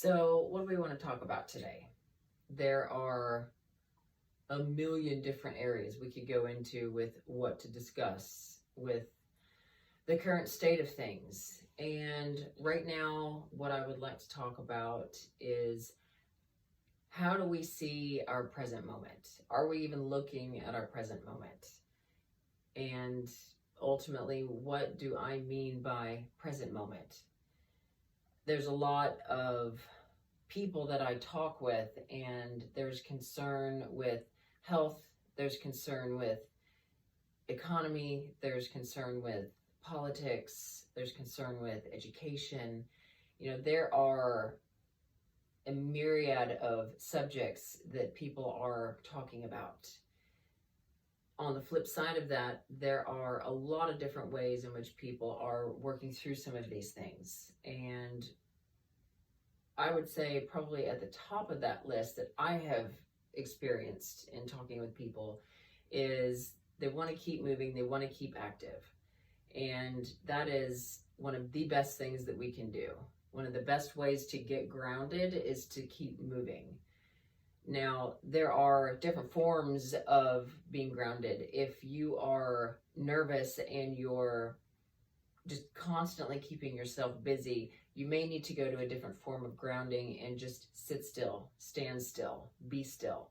So, what do we want to talk about today? There are a million different areas we could go into with what to discuss with the current state of things. And right now, what I would like to talk about is how do we see our present moment? Are we even looking at our present moment? And ultimately, what do I mean by present moment? There's a lot of people that I talk with, and there's concern with health, there's concern with economy, there's concern with politics, there's concern with education. There are a myriad of subjects that people are talking about. On the flip side of that, there are a lot of different ways in which people are working through some of these things. And I would say probably at the top of that list that I have experienced in talking with people is they want to keep moving, they want to keep active. And that is one of the best things that we can do. One of the best ways to get grounded is to keep moving. Now, there are different forms of being grounded. If you are nervous and you're just constantly keeping yourself busy, you may need to go to a different form of grounding and just sit still, stand still, be still.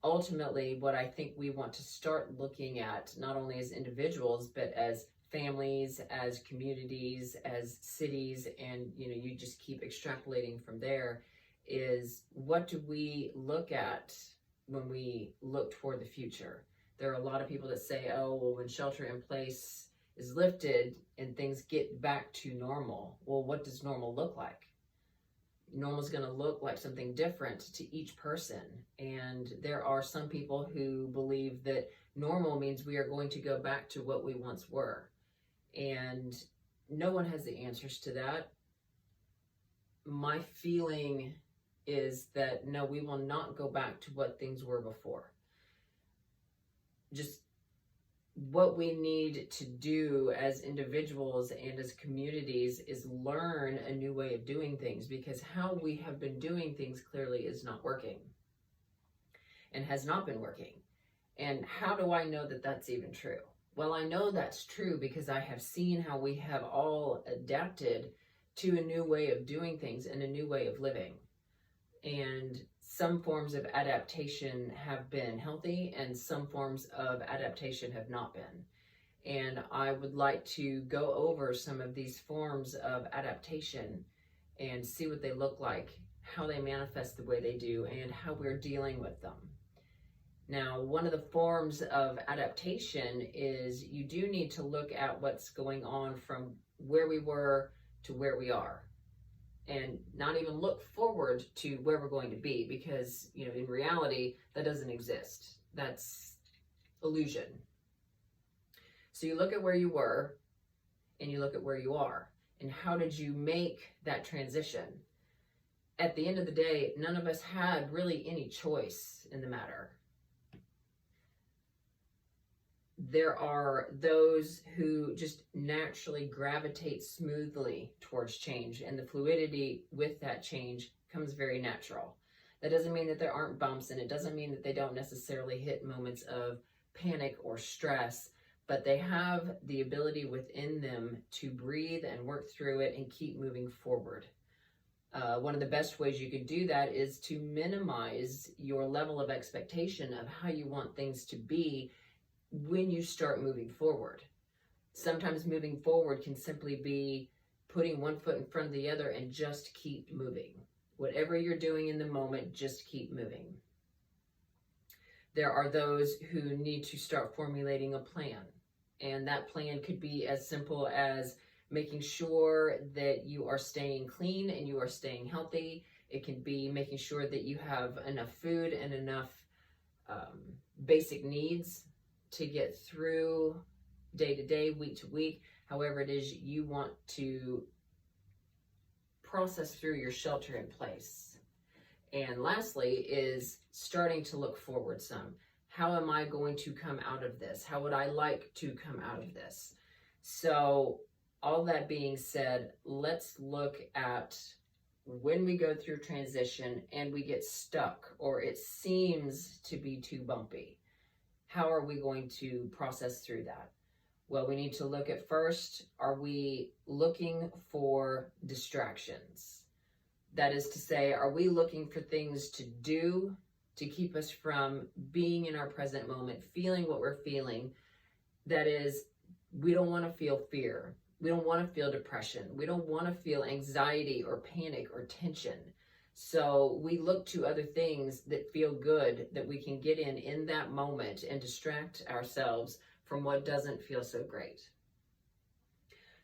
Ultimately, what I think we want to start looking at, not only as individuals, but as families, as communities, as cities, and you just keep extrapolating from there, is what do we look at when we look toward the future? There are a lot of people that say, oh, well, when shelter in place is lifted and things get back to normal. Well, what does normal look like? Normal is going to look like something different to each person. And there are some people who believe that normal means we are going to go back to what we once were. And no one has the answers to that. My feeling is that no, we will not go back to what things were before. Just what we need to do as individuals and as communities is learn a new way of doing things, because how we have been doing things clearly is not working and has not been working. And how do I know that that's even true? Well, I know that's true because I have seen how we have all adapted to a new way of doing things and a new way of living. And some forms of adaptation have been healthy and some forms of adaptation have not been. And I would like to go over some of these forms of adaptation and see what they look like, how they manifest the way they do, and how we're dealing with them. Now, one of the forms of adaptation is you do need to look at what's going on from where we were to where we are, and not even look forward to where we're going to be, because, in reality, that doesn't exist. That's illusion. So you look at where you were and you look at where you are, and how did you make that transition? At the end of the day, none of us had really any choice in the matter. There are those who just naturally gravitate smoothly towards change, and the fluidity with that change comes very natural. That doesn't mean that there aren't bumps, and it doesn't mean that they don't necessarily hit moments of panic or stress, but they have the ability within them to breathe and work through it and keep moving forward. One of the best ways you can do that is to minimize your level of expectation of how you want things to be when you start moving forward. Sometimes moving forward can simply be putting one foot in front of the other and just keep moving. Whatever you're doing in the moment, just keep moving. There are those who need to start formulating a plan, and that plan could be as simple as making sure that you are staying clean and you are staying healthy. It can be making sure that you have enough food and enough basic needs to get through day to day, week to week, however it is you want to process through your shelter in place. And lastly is starting to look forward some. How am I going to come out of this? How would I like to come out of this? So all that being said, let's look at when we go through transition and we get stuck or it seems to be too bumpy, how are we going to process through that? Well, we need to look at first, are we looking for distractions? That is to say, are we looking for things to do to keep us from being in our present moment, feeling what we're feeling? That is, we don't want to feel fear. We don't want to feel depression. We don't want to feel anxiety or panic or tension. So we look to other things that feel good that we can get in that moment and distract ourselves from what doesn't feel so great.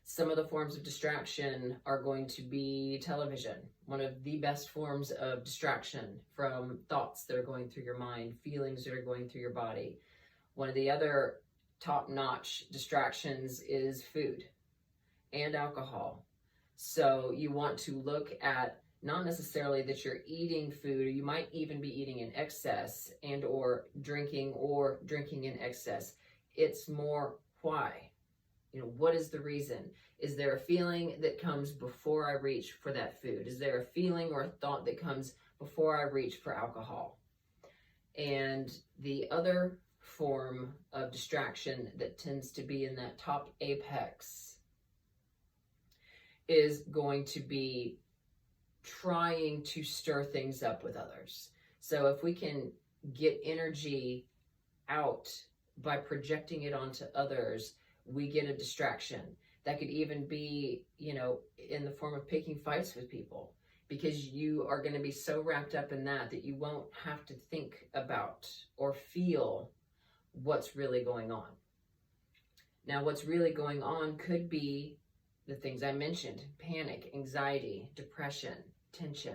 Some of the forms of distraction are going to be television, one of the best forms of distraction from thoughts that are going through your mind, feelings that are going through your body. One of the other top-notch distractions is food and alcohol. So you want to look at not necessarily that you're eating food, or you might even be eating in excess and or drinking in excess. It's more why. What is the reason? Is there a feeling that comes before I reach for that food? Is there a feeling or a thought that comes before I reach for alcohol? And the other form of distraction that tends to be in that top apex is going to be trying to stir things up with others. So if we can get energy out by projecting it onto others, we get a distraction. That could even be, in the form of picking fights with people, because you are going to be so wrapped up in that you won't have to think about or feel what's really going on. Now, what's really going on could be the things I mentioned: panic, anxiety, depression, tension.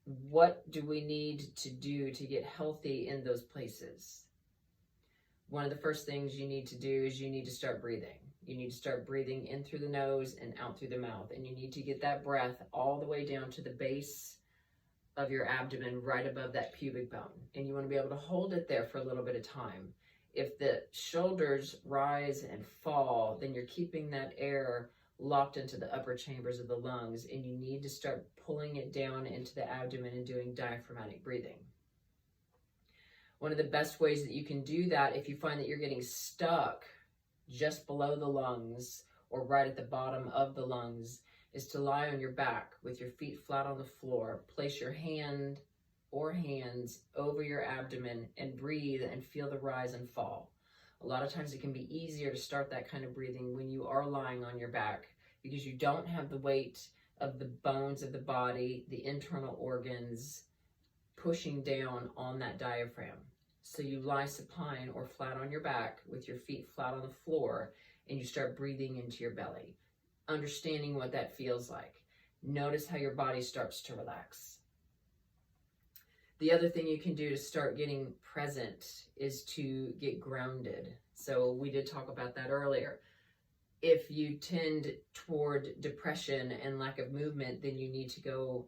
What do we need to do to get healthy in those places? One of the first things you need to do is you need to start breathing. You need to start breathing in through the nose and out through the mouth. And you need to get that breath all the way down to the base of your abdomen, right above that pubic bone. And you want to be able to hold it there for a little bit of time. If the shoulders rise and fall, then you're keeping that air locked into the upper chambers of the lungs, and you need to start pulling it down into the abdomen and doing diaphragmatic breathing. One of the best ways that you can do that, if you find that you're getting stuck just below the lungs or right at the bottom of the lungs, is to lie on your back with your feet flat on the floor. Place your hand or hands over your abdomen and breathe and feel the rise and fall. A lot of times it can be easier to start that kind of breathing when you are lying on your back, because you don't have the weight of the bones of the body, the internal organs, pushing down on that diaphragm. So you lie supine or flat on your back with your feet flat on the floor, and you start breathing into your belly, understanding what that feels like. Notice how your body starts to relax. The other thing you can do to start getting present is to get grounded. So we did talk about that earlier. If you tend toward depression and lack of movement, then you need to go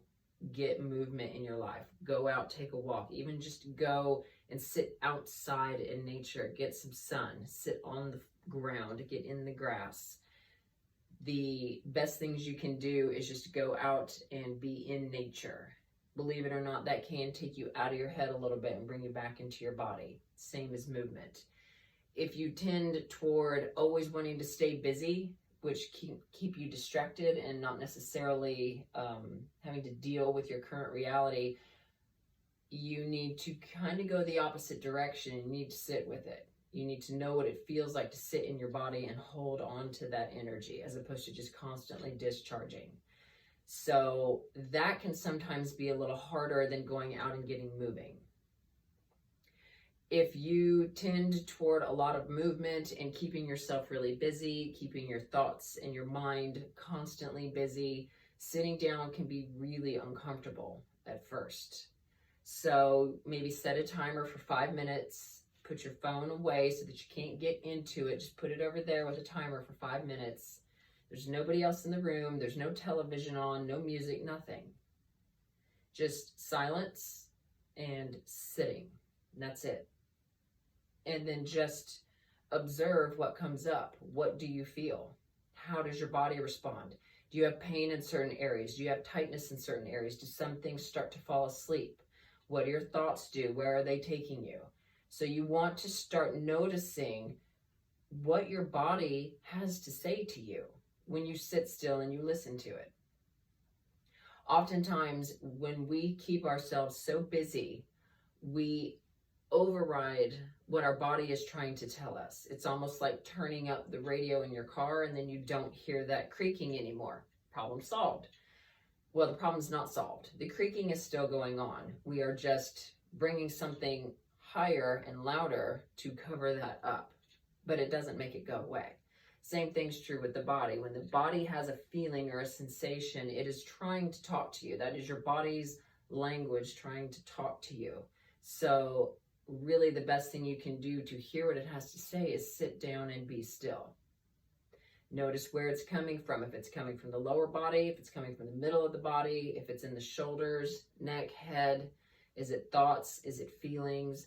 get movement in your life. Go out, take a walk, even just go and sit outside in nature, get some sun, sit on the ground, get in the grass. The best things you can do is just go out and be in nature. Believe it or not, that can take you out of your head a little bit and bring you back into your body. Same as movement. If you tend toward always wanting to stay busy, which keep you distracted and not necessarily having to deal with your current reality, you need to kind of go the opposite direction. You need to sit with it. You need to know what it feels like to sit in your body and hold on to that energy, as opposed to just constantly discharging. So that can sometimes be a little harder than going out and getting moving. If you tend toward a lot of movement and keeping yourself really busy, keeping your thoughts and your mind constantly busy, sitting down can be really uncomfortable at first. So maybe set a timer for 5 minutes, put your phone away so that you can't get into it. Just put it over there with a timer for 5 minutes. There's nobody else in the room. There's no television on, no music, nothing. Just silence and sitting. And that's it. And then just observe what comes up. What do you feel? How does your body respond? Do you have pain in certain areas? Do you have tightness in certain areas? Do some things start to fall asleep? What do your thoughts do? Where are they taking you? So you want to start noticing what your body has to say to you when you sit still and you listen to it. Oftentimes, when we keep ourselves so busy, we override what our body is trying to tell us. It's almost like turning up the radio in your car and then you don't hear that creaking anymore. Problem solved. Well, the problem's not solved. The creaking is still going on. We are just bringing something higher and louder to cover that up, but it doesn't make it go away. Same thing's true with the body. When the body has a feeling or a sensation, it is trying to talk to you. That is your body's language trying to talk to you. So really the best thing you can do to hear what it has to say is sit down and be still. Notice where it's coming from. If it's coming from the lower body, if it's coming from the middle of the body, if it's in the shoulders, neck, head, is it thoughts, is it feelings?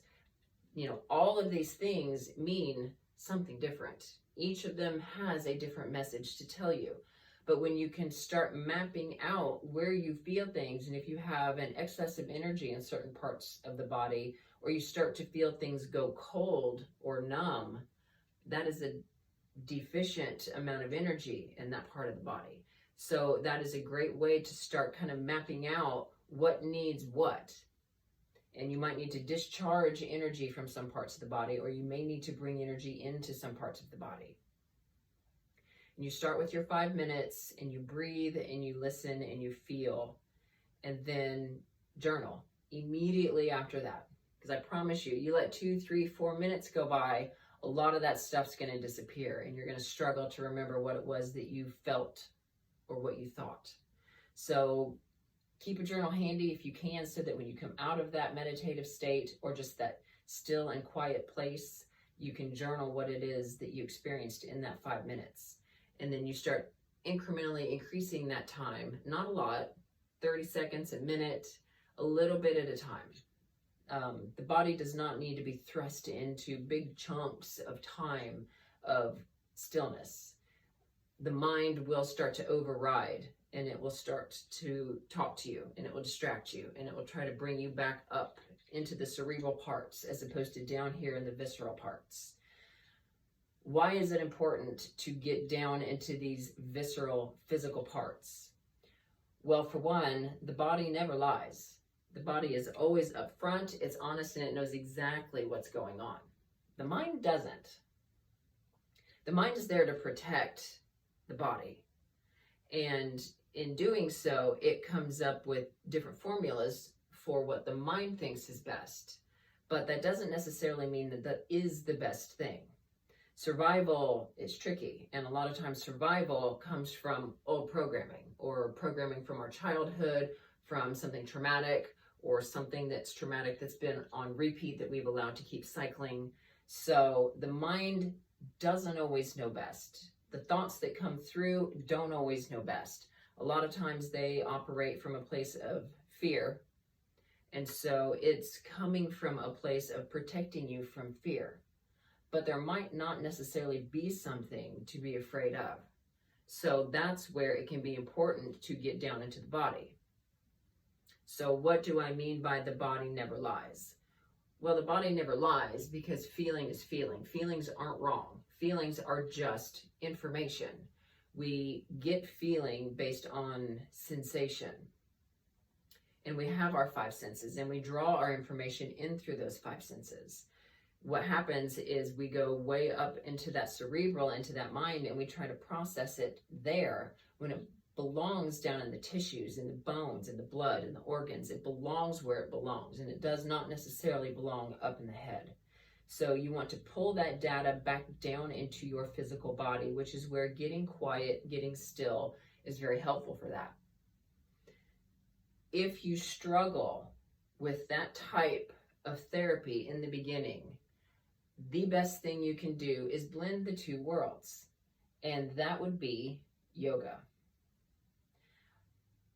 You know, all of these things mean something different. Each of them has a different message to tell you. But when you can start mapping out where you feel things, and if you have an excess of energy in certain parts of the body, or you start to feel things go cold or numb, that is a deficient amount of energy in that part of the body. So that is a great way to start kind of mapping out what needs what. And you might need to discharge energy from some parts of the body, or you may need to bring energy into some parts of the body. And you start with your 5 minutes and you breathe and you listen and you feel, and then journal immediately after that. Because I promise you, you let 2, 3, 4 minutes go by, a lot of that stuff's going to disappear and you're going to struggle to remember what it was that you felt or what you thought. So keep a journal handy if you can, so that when you come out of that meditative state or just that still and quiet place, you can journal what it is that you experienced in that 5 minutes. And then you start incrementally increasing that time, not a lot, 30 seconds, a minute, a little bit at a time. The body does not need to be thrust into big chunks of time of stillness. The mind will start to override, and it will start to talk to you, and it will distract you, and it will try to bring you back up into the cerebral parts as opposed to down here in the visceral parts. Why is it important to get down into these visceral physical parts? Well, for one, the body never lies. The body is always up front, it's honest, and it knows exactly what's going on. The mind doesn't. The mind is there to protect the body. And in doing so, it comes up with different formulas for what the mind thinks is best. But that doesn't necessarily mean that that is the best thing. Survival is tricky, and a lot of times survival comes from old programming, or programming from our childhood, from something traumatic, or something that's traumatic that's been on repeat that we've allowed to keep cycling. So the mind doesn't always know best. The thoughts that come through don't always know best. A lot of times they operate from a place of fear. And so it's coming from a place of protecting you from fear. But there might not necessarily be something to be afraid of. So that's where it can be important to get down into the body. So what do I mean by the body never lies? Well, the body never lies because feeling is feeling. Feelings aren't wrong. Feelings are just information. We get feeling based on sensation. And we have our 5 senses, and we draw our information in through those 5 senses. What happens is we go way up into that cerebral, into that mind, and we try to process it there when it belongs down in the tissues, in the bones, in the blood, in the organs. It belongs where it belongs, and it does not necessarily belong up in the head. So you want to pull that data back down into your physical body, which is where getting quiet, getting still is very helpful for that. If you struggle with that type of therapy in the beginning, the best thing you can do is blend the 2 worlds, and that would be yoga.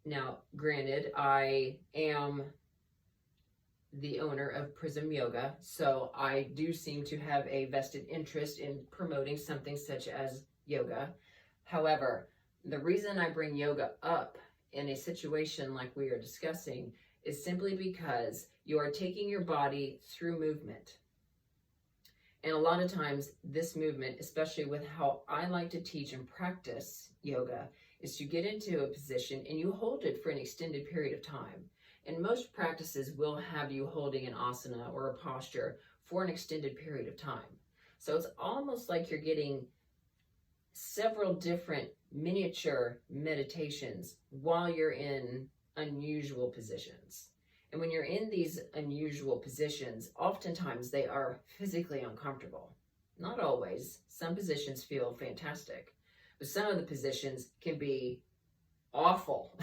Now, granted, I am the owner of Prism Yoga, so I do seem to have a vested interest in promoting something such as yoga. However, The reason I bring yoga up in a situation like we are discussing is simply because you are taking your body through movement. And a lot of times this movement, especially with how I like to teach and practice yoga, is to get into a position and you hold it for an extended period of time. And most practices will have you holding an asana or a posture for an extended period of time. So it's almost like you're getting several different miniature meditations while you're in unusual positions. And when you're in these unusual positions, oftentimes they are physically uncomfortable. Not always. Some positions feel fantastic, but some of the positions can be awful.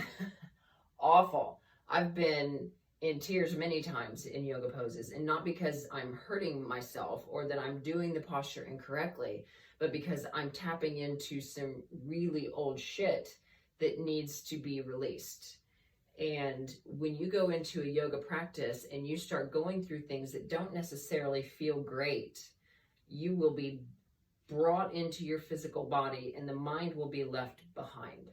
Awful. I've been in tears many times in yoga poses, and not because I'm hurting myself or that I'm doing the posture incorrectly, but because I'm tapping into some really old shit that needs to be released. And when you go into a yoga practice and you start going through things that don't necessarily feel great, you will be brought into your physical body and the mind will be left behind.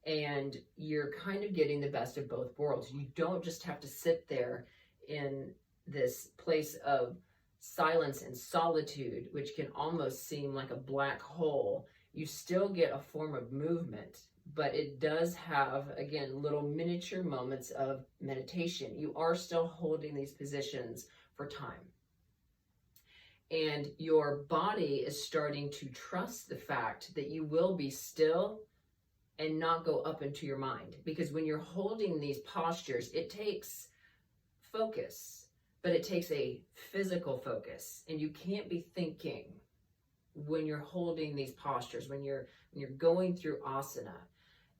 And you're kind of getting the best of both worlds. You don't just have to sit there in this place of silence and solitude, which can almost seem like a black hole. You still get a form of movement, but it does have, again, little miniature moments of meditation. You are still holding these positions for time. And your body is starting to trust the fact that you will be still and not go up into your mind. Because when you're holding these postures, it takes focus, but it takes a physical focus. And you can't be thinking when you're holding these postures, when you're going through asana,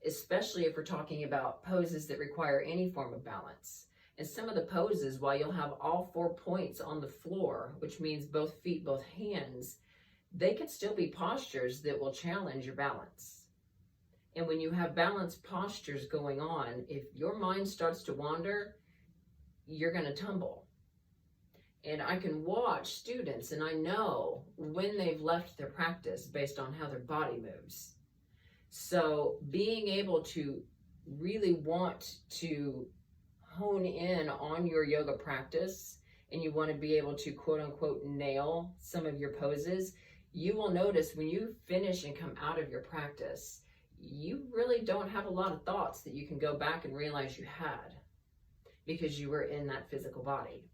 especially if we're talking about poses that require any form of balance. And some of the poses, while you'll have all 4 points on the floor, which means both feet, both hands, they can still be postures that will challenge your balance. And when you have balanced postures going on, if your mind starts to wander, you're going to tumble. And I can watch students, and I know when they've left their practice based on how their body moves. So being able to really want to hone in on your yoga practice, and you want to be able to quote unquote nail some of your poses, you will notice when you finish and come out of your practice, you really don't have a lot of thoughts that you can go back and realize you had because you were in that physical body.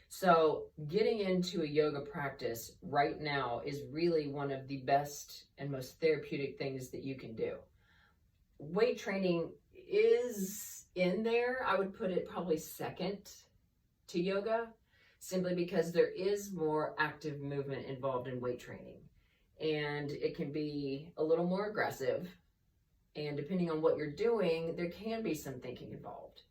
So getting into a yoga practice right now is really one of the best and most therapeutic things that you can do. Weight training is in there. I would put it probably second to yoga, simply because there is more active movement involved in weight training. And it can be a little more aggressive. And depending on what you're doing, there can be some thinking involved.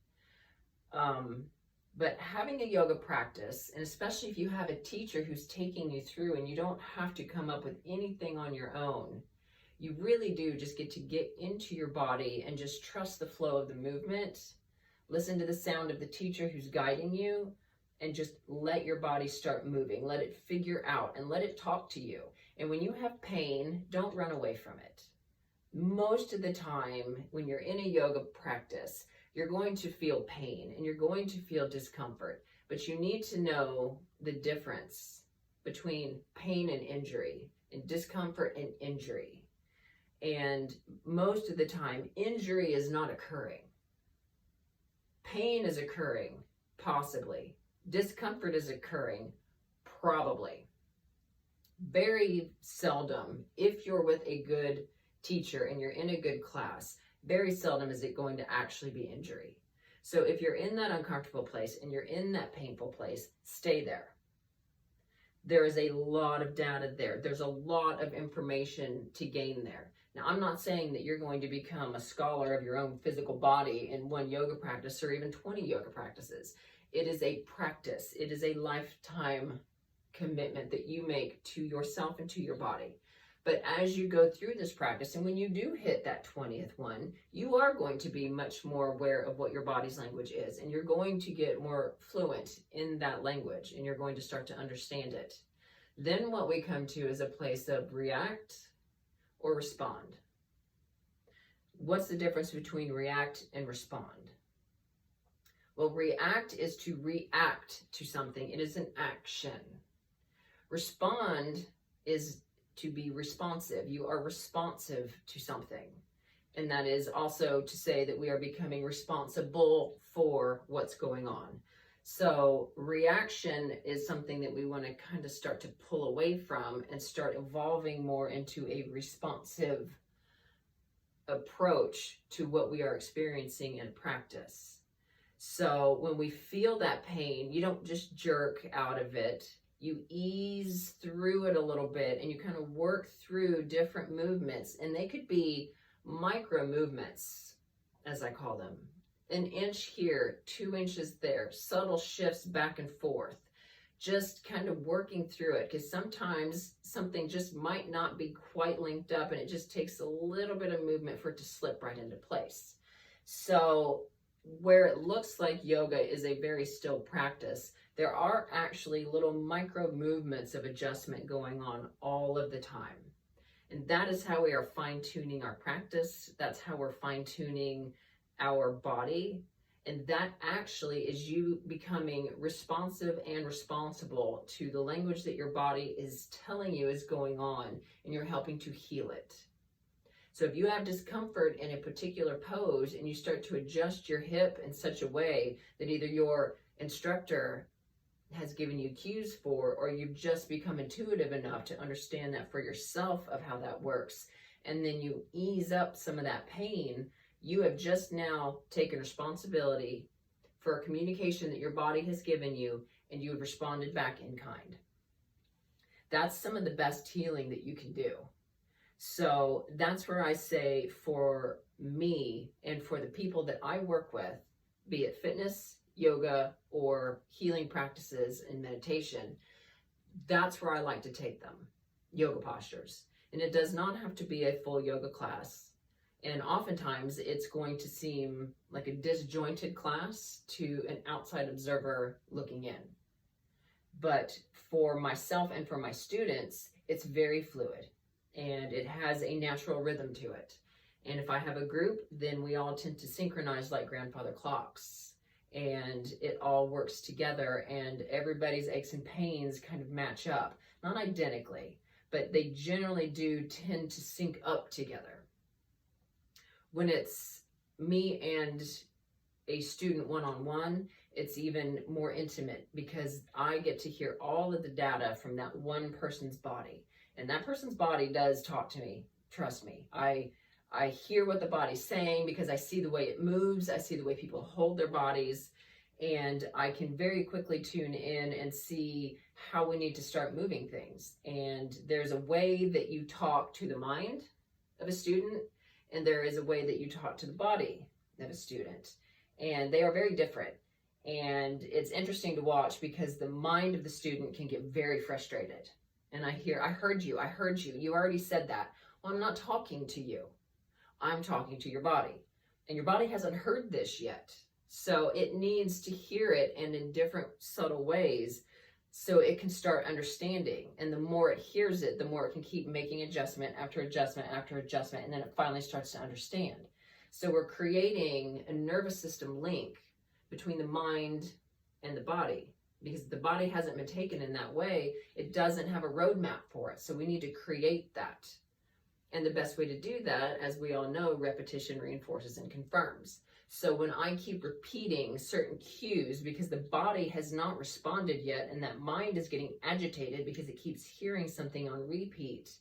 But having a yoga practice, and especially if you have a teacher who's taking you through and you don't have to come up with anything on your own, you really do just get to get into your body and just trust the flow of the movement, listen to the sound of the teacher who's guiding you, and just let your body start moving. Let it figure out and let it talk to you. And when you have pain, don't run away from it. Most of the time, when you're in a yoga practice, you're going to feel pain and you're going to feel discomfort, but you need to know the difference between pain and injury, and discomfort and injury. And most of the time, injury is not occurring. Pain is occurring, possibly. Discomfort is occurring, probably. Very seldom, if you're with a good teacher and you're in a good class, very seldom is it going to actually be injury. So if you're in that uncomfortable place and you're in that painful place, stay there. There is a lot of data there. There's a lot of information to gain there. Now, I'm not saying that you're going to become a scholar of your own physical body in one yoga practice or even 20 yoga practices. It is a practice. It is a lifetime commitment that you make to yourself and to your body. But as you go through this practice, and when you do hit that 20th one, you are going to be much more aware of what your body's language is, and you're going to get more fluent in that language, and you're going to start to understand it. Then what we come to is a place of react or respond? What's the difference between react and respond? Well, react is to react to something. It is an action. Respond is to be responsive. You are responsive to something. And that is also to say that we are becoming responsible for what's going on. So reaction is something that we want to kind of start to pull away from and start evolving more into a responsive approach to what we are experiencing in practice. So when we feel that pain, you don't just jerk out of it. You ease through it a little bit and you kind of work through different movements, and they could be micro movements, as I call them. 1 inch here, 2 inches there, subtle shifts back and forth, just kind of working through it, because sometimes something just might not be quite linked up and it just takes a little bit of movement for it to slip right into place. So where it looks like yoga is a very still practice, there are actually little micro movements of adjustment going on all of the time. And that is how we are fine-tuning our practice. That's how we're fine-tuning our body. And that actually is you becoming responsive and responsible to the language that your body is telling you is going on, and you're helping to heal it. So if you have discomfort in a particular pose and you start to adjust your hip in such a way that either your instructor has given you cues for, or you've just become intuitive enough to understand that for yourself of how that works, and then you ease up some of that pain, you have just now taken responsibility for a communication that your body has given you, and you have responded back in kind. That's some of the best healing that you can do. So that's where I say, for me and for the people that I work with, be it fitness, yoga, or healing practices and meditation, that's where I like to take them, yoga postures. And it does not have to be a full yoga class. And oftentimes it's going to seem like a disjointed class to an outside observer looking in. But for myself and for my students, it's very fluid and it has a natural rhythm to it. And if I have a group, then we all tend to synchronize like grandfather clocks. And it all works together, and everybody's aches and pains kind of match up. Not identically, but they generally do tend to sync up together. When it's me and a student one-on-one, it's even more intimate, because I get to hear all of the data from that one person's body. And that person's body does talk to me, trust me. I hear what the body's saying because I see the way it moves. I see the way people hold their bodies, and I can very quickly tune in and see how we need to start moving things. And there's a way that you talk to the mind of a student, and there is a way that you talk to the body of a student. And they are very different. And it's interesting to watch, because the mind of the student can get very frustrated. And I heard you, you already said that. Well, I'm not talking to you. I'm talking to your body, and your body hasn't heard this yet. So it needs to hear it, and in different subtle ways, so it can start understanding. And the more it hears it, the more it can keep making adjustment after adjustment after adjustment, and then it finally starts to understand. So we're creating a nervous system link between the mind and the body, because the body hasn't been taken in that way. It doesn't have a roadmap for it. So we need to create that. And the best way to do that, as we all know, repetition reinforces and confirms. So when I keep repeating certain cues because the body has not responded yet, and that mind is getting agitated because it keeps hearing something on repeat,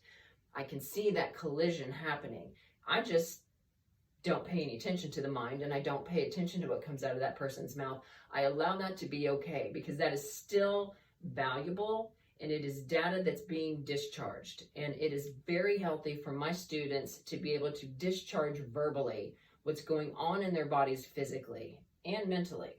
I can see that collision happening. I just don't pay any attention to the mind, and I don't pay attention to what comes out of that person's mouth. I allow that to be okay, because that is still valuable. And it is data that's being discharged. And it is very healthy for my students to be able to discharge verbally what's going on in their bodies physically and mentally.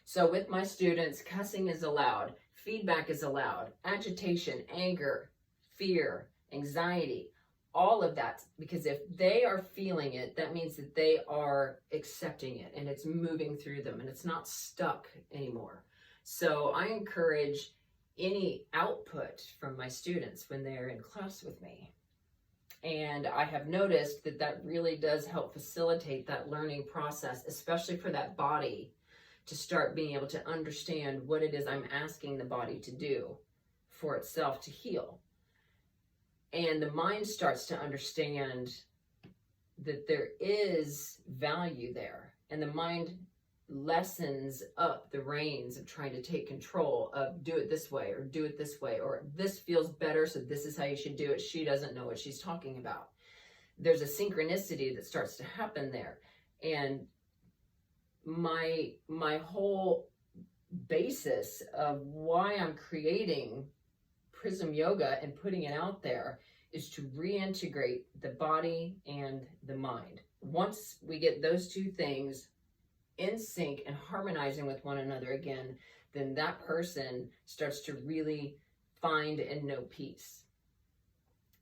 So with my students, cussing is allowed, feedback is allowed, agitation, anger, fear, anxiety, all of that. Because if they are feeling it, that means that they are accepting it, and it's moving through them, and it's not stuck anymore. So I encourage any output from my students when they're in class with me. And I have noticed that that really does help facilitate that learning process, especially for that body to start being able to understand what it is I'm asking the body to do for itself to heal. And the mind starts to understand that there is value there. And the mind lessens up the reins of trying to take control of do it this way or do it this way, or this feels better, so this is how you should do it. She doesn't know what she's talking about. There's a synchronicity that starts to happen there. And my whole basis of why I'm creating Prism Yoga and putting it out there is to reintegrate the body and the mind. Once we get those two things in sync and harmonizing with one another again, then that person starts to really find and know peace.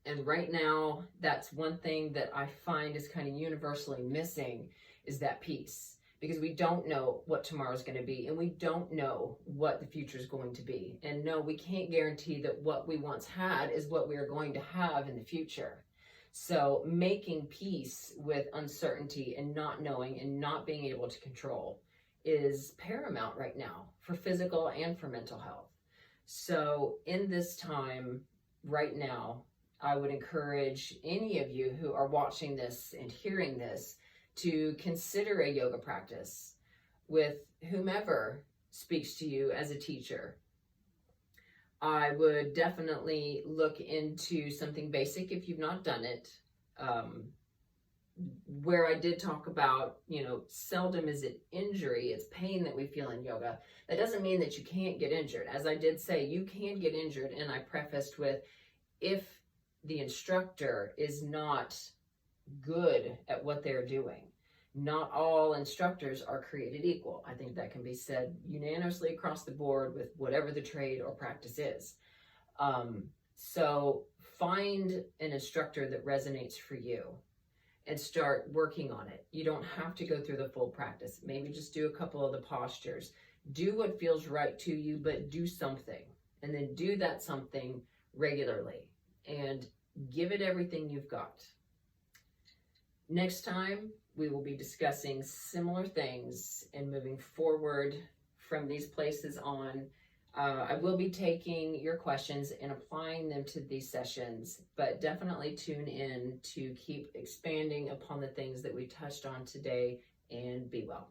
And right now, that's one thing that I find is kind of universally missing, is that peace. Because we don't know what tomorrow's going to be, and we don't know what the future is going to be. And no, we can't guarantee that what we once had is what we are going to have in the future. So making peace with uncertainty and not knowing and not being able to control is paramount right now for physical and for mental health. So in this time right now, I would encourage any of you who are watching this and hearing this to consider a yoga practice with whomever speaks to you as a teacher. I would definitely look into something basic if you've not done it. Where I did talk about, seldom is it injury, it's pain that we feel in yoga. That doesn't mean that you can't get injured. As I did say, you can get injured, and I prefaced with, if the instructor is not good at what they're doing. Not all instructors are created equal. I think that can be said unanimously across the board with whatever the trade or practice is. So find an instructor that resonates for you and start working on it. You don't have to go through the full practice. Maybe just do a couple of the postures. Do what feels right to you, but do something. And then do that something regularly and give it everything you've got. Next time, we will be discussing similar things and moving forward from these places on. I will be taking your questions and applying them to these sessions, but definitely tune in to keep expanding upon the things that we touched on today, and be well.